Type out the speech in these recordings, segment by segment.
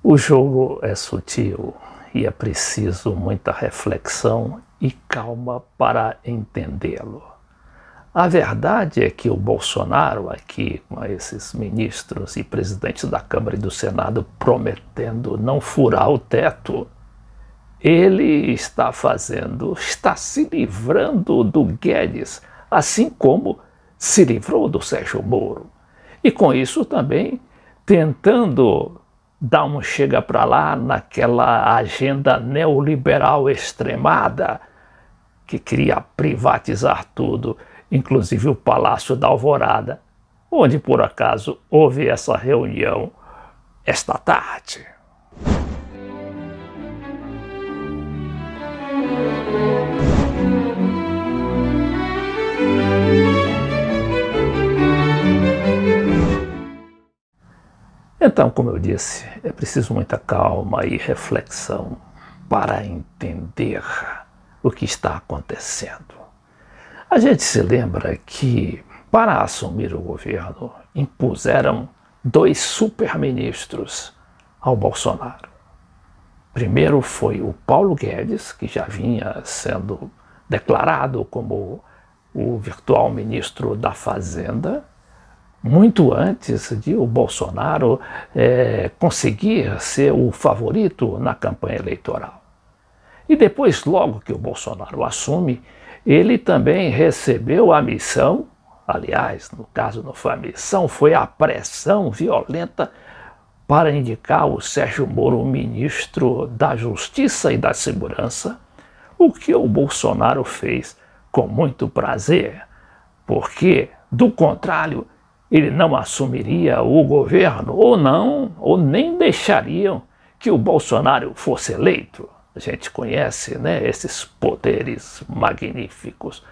O jogo é sutil e é preciso muita reflexão e calma para entendê-lo. A verdade é que o Bolsonaro, aqui com esses ministros e presidentes da Câmara e do Senado prometendo não furar o teto, ele está se livrando do Guedes, assim como se livrou do Sérgio Moro. E com isso também tentando dar um chega para lá naquela agenda neoliberal extremada que queria privatizar tudo, inclusive o Palácio da Alvorada, onde por acaso houve essa reunião esta tarde. Então, como eu disse, é preciso muita calma e reflexão para entender o que está acontecendo. A gente se lembra que, para assumir o governo, impuseram 2 superministros ao Bolsonaro. Primeiro foi o Paulo Guedes, que já vinha sendo declarado como o virtual ministro da Fazenda, muito antes de o Bolsonaro conseguir ser o favorito na campanha eleitoral. E depois, logo que o Bolsonaro assume, ele também recebeu a missão, aliás, no caso não foi a missão, foi a pressão violenta para indicar o Sérgio Moro ministro da Justiça e da Segurança, o que o Bolsonaro fez com muito prazer, porque, do contrário, ele não assumiria o governo, ou nem deixariam que o Bolsonaro fosse eleito. A gente conhece, né, esses poderes magníficos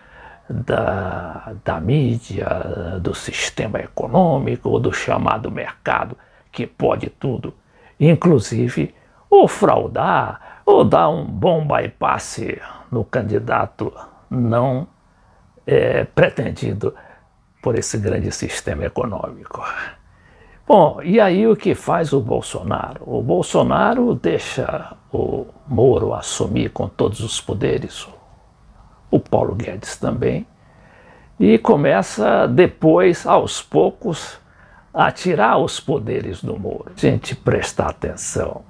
da mídia, do sistema econômico, do chamado mercado, que pode tudo, inclusive ou fraudar, ou dar um bom bypass no candidato não pretendido por esse grande sistema econômico. Bom, e aí o que faz o Bolsonaro? O Bolsonaro deixa o Moro assumir com todos os poderes, o Paulo Guedes também, e começa depois, aos poucos, a tirar os poderes do Moro. Se a gente prestar atenção,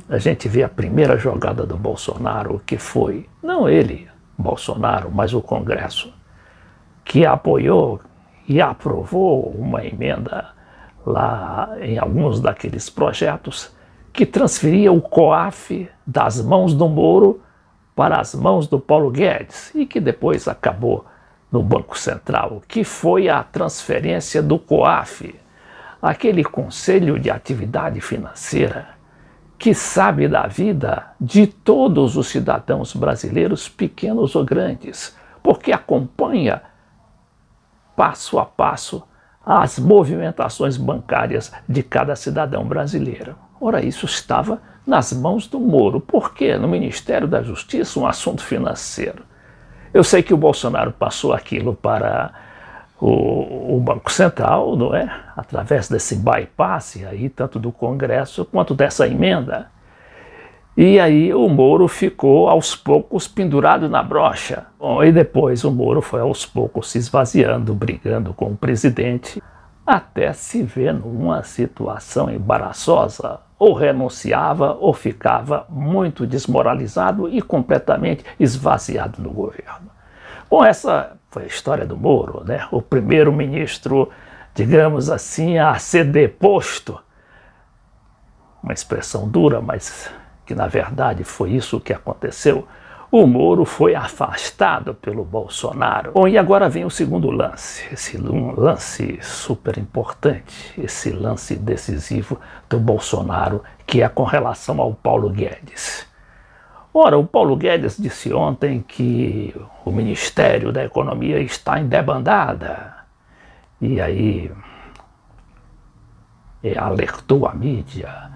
a gente vê a primeira jogada do Bolsonaro, que foi, não ele, Bolsonaro, mas o Congresso, que apoiou e aprovou uma emenda lá em alguns daqueles projetos que transferia o COAF das mãos do Moro para as mãos do Paulo Guedes e que depois acabou no Banco Central, que foi a transferência do COAF, aquele Conselho de Atividade Financeira que sabe da vida de todos os cidadãos brasileiros, pequenos ou grandes, porque acompanha passo a passo as movimentações bancárias de cada cidadão brasileiro. Ora, isso estava nas mãos do Moro. Por quê? No Ministério da Justiça, um assunto financeiro. Eu sei que o Bolsonaro passou aquilo para o Banco Central, não é? Através desse bypass aí, tanto do Congresso quanto dessa emenda. E aí o Moro ficou aos poucos pendurado na brocha. Bom, e depois o Moro foi aos poucos se esvaziando, brigando com o presidente, até se ver numa situação embaraçosa. Ou renunciava ou ficava muito desmoralizado e completamente esvaziado no governo. Bom, essa foi a história do Moro, né? O primeiro ministro, digamos assim, a ser deposto. Uma expressão dura, mas que na verdade foi isso que aconteceu. O Moro foi afastado pelo Bolsonaro. Bom, e agora vem o segundo lance, esse lance super importante, esse lance decisivo do Bolsonaro, que é com relação ao Paulo Guedes. Ora, o Paulo Guedes disse ontem que o Ministério da Economia está em debandada. E aí alertou a mídia,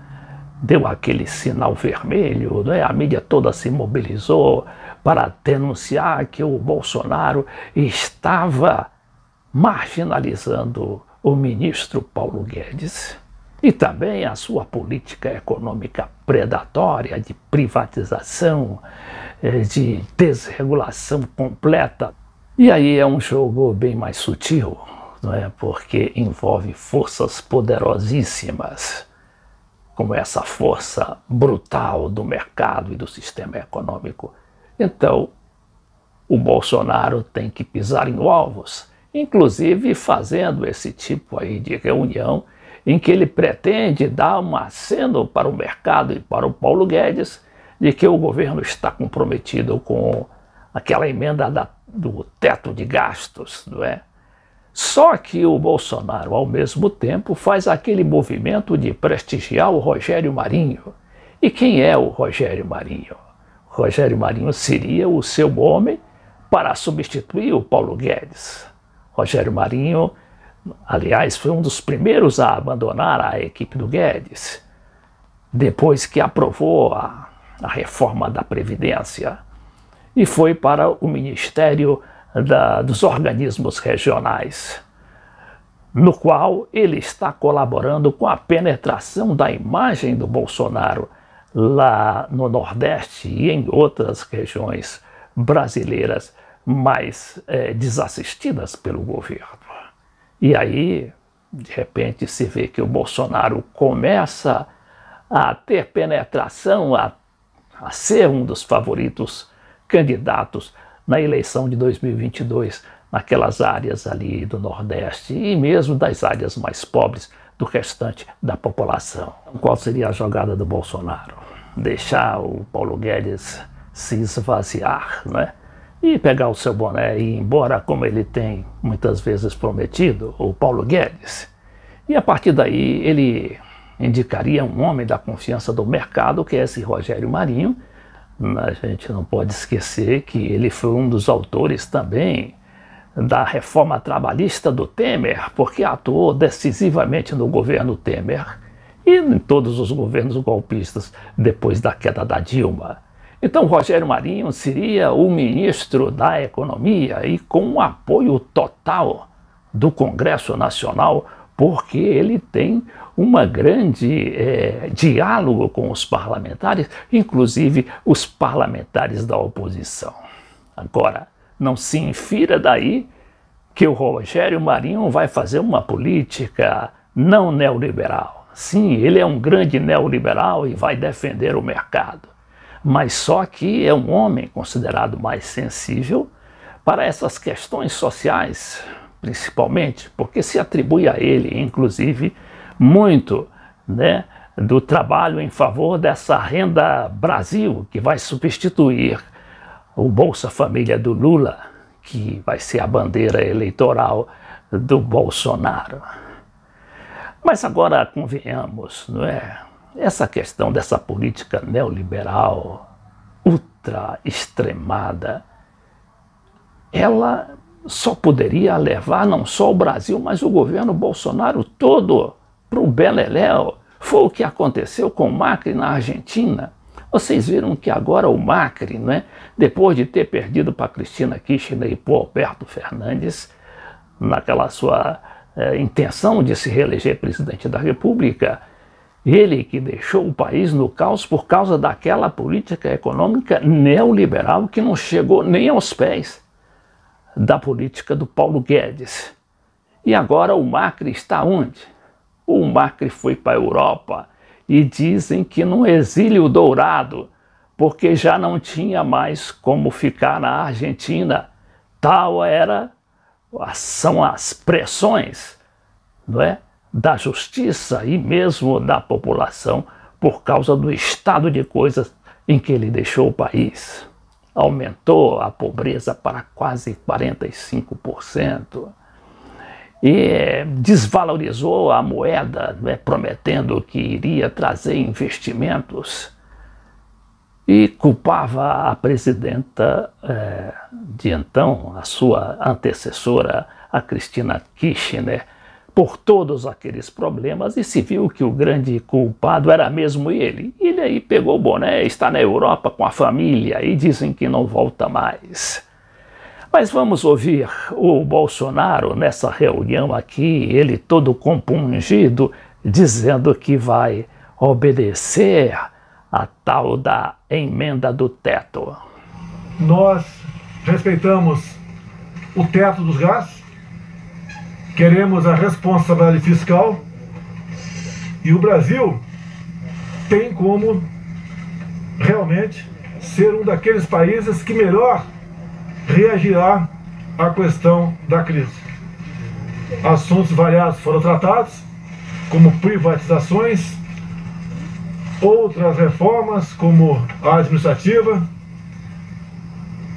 deu aquele sinal vermelho, né? A mídia toda se mobilizou para denunciar que o Bolsonaro estava marginalizando o ministro Paulo Guedes. e também a sua política econômica predatória de privatização, de desregulação completa. E aí é um jogo bem mais sutil, não é? Porque envolve forças poderosíssimas, como essa força brutal do mercado e do sistema econômico. Então, o Bolsonaro tem que pisar em ovos, inclusive fazendo esse tipo aí de reunião em que ele pretende dar um aceno para o mercado e para o Paulo Guedes de que o governo está comprometido com aquela emenda do teto de gastos, não é? Só que o Bolsonaro, ao mesmo tempo, faz aquele movimento de prestigiar o Rogério Marinho. E quem é o Rogério Marinho? O Rogério Marinho seria o seu homem para substituir o Paulo Guedes. Rogério Marinho, aliás, foi um dos primeiros a abandonar a equipe do Guedes, depois que aprovou a reforma da Previdência, e foi para o Ministério dos Organismos Regionais, no qual ele está colaborando com a penetração da imagem do Bolsonaro lá no Nordeste e em outras regiões brasileiras mais desassistidas pelo governo. E aí, de repente, se vê que o Bolsonaro começa a ter penetração, a ser um dos favoritos candidatos na eleição de 2022, naquelas áreas ali do Nordeste e mesmo das áreas mais pobres do restante da população. Qual seria a jogada do Bolsonaro? Deixar o Paulo Guedes se esvaziar, né? E pegar o seu boné e ir embora, como ele tem muitas vezes prometido, o Paulo Guedes. E a partir daí ele indicaria um homem da confiança do mercado, que é esse Rogério Marinho. A gente não pode esquecer que ele foi um dos autores também da reforma trabalhista do Temer, porque atuou decisivamente no governo Temer e em todos os governos golpistas depois da queda da Dilma. Então, Rogério Marinho seria o ministro da Economia e com o apoio total do Congresso Nacional, porque ele tem um grande diálogo com os parlamentares, inclusive os parlamentares da oposição. Agora, não se infira daí que o Rogério Marinho vai fazer uma política não neoliberal. Sim, ele é um grande neoliberal e vai defender o mercado, mas só que é um homem considerado mais sensível para essas questões sociais, principalmente, porque se atribui a ele, inclusive, muito, né, do trabalho em favor dessa Renda Brasil, que vai substituir o Bolsa Família do Lula, que vai ser a bandeira eleitoral do Bolsonaro. Mas agora, convenhamos, não é? Essa questão dessa política neoliberal, ultra extremada, ela só poderia levar não só o Brasil, mas o governo Bolsonaro todo para o beleléu. Foi o que aconteceu com o Macri na Argentina. Vocês viram que agora o Macri, né, depois de ter perdido para Cristina Kirchner e para Alberto Fernandes, naquela sua intenção de se reeleger presidente da República, ele que deixou o país no caos por causa daquela política econômica neoliberal que não chegou nem aos pés da política do Paulo Guedes. E agora o Macri está onde? O Macri foi para a Europa e dizem que num exílio dourado, porque já não tinha mais como ficar na Argentina. Tal são as pressões, não é, da justiça e mesmo da população por causa do estado de coisas em que ele deixou o país. Aumentou a pobreza para quase 45%. E desvalorizou a moeda, né, prometendo que iria trazer investimentos, e culpava a presidenta de então, a sua antecessora, a Cristina Kirchner, por todos aqueles problemas, e se viu que o grande culpado era mesmo ele. Ele aí pegou o boné, está na Europa com a família e dizem que não volta mais. Mas vamos ouvir o Bolsonaro nessa reunião aqui, ele todo compungido, dizendo que vai obedecer a tal da emenda do teto. Nós respeitamos o teto dos gastos, queremos a responsabilidade fiscal e o Brasil tem como realmente ser um daqueles países que melhor reagirá à questão da crise. Assuntos variados foram tratados, como privatizações, outras reformas, como a administrativa,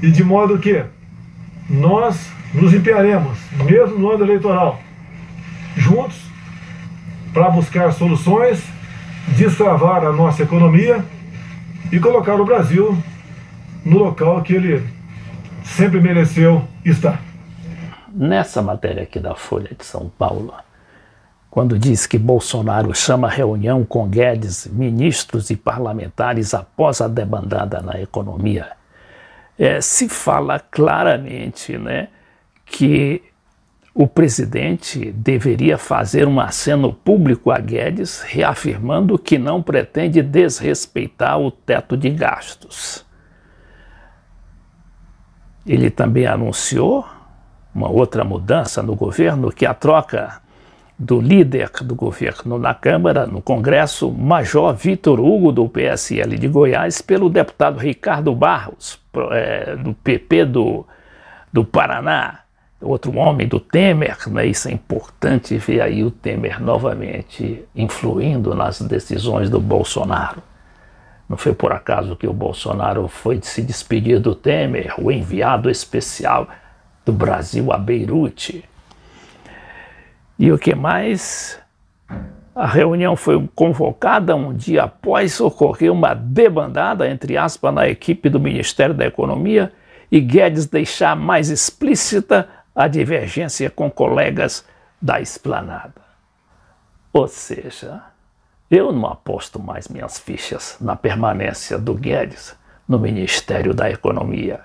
e de modo que nós nos empenharemos, mesmo no ano eleitoral, juntos, para buscar soluções, destravar a nossa economia e colocar o Brasil no local que ele sempre mereceu estar. Nessa matéria aqui da Folha de São Paulo, quando diz que Bolsonaro chama reunião com Guedes, ministros e parlamentares após a debandada na economia, se fala claramente, né, que o presidente deveria fazer um aceno público a Guedes, reafirmando que não pretende desrespeitar o teto de gastos. Ele também anunciou uma outra mudança no governo, que a troca do líder do governo na Câmara, no Congresso, Major Vitor Hugo, do PSL de Goiás, pelo deputado Ricardo Barros, do PP do Paraná, outro homem do Temer, né? Isso é importante ver aí o Temer novamente influindo nas decisões do Bolsonaro. Não foi por acaso que o Bolsonaro foi se despedir do Temer, o enviado especial do Brasil a Beirute. E o que mais? A reunião foi convocada um dia após ocorrer uma debandada, entre aspas, na equipe do Ministério da Economia e Guedes deixar mais explícita a divergência com colegas da esplanada. Ou seja, eu não aposto mais minhas fichas na permanência do Guedes no Ministério da Economia.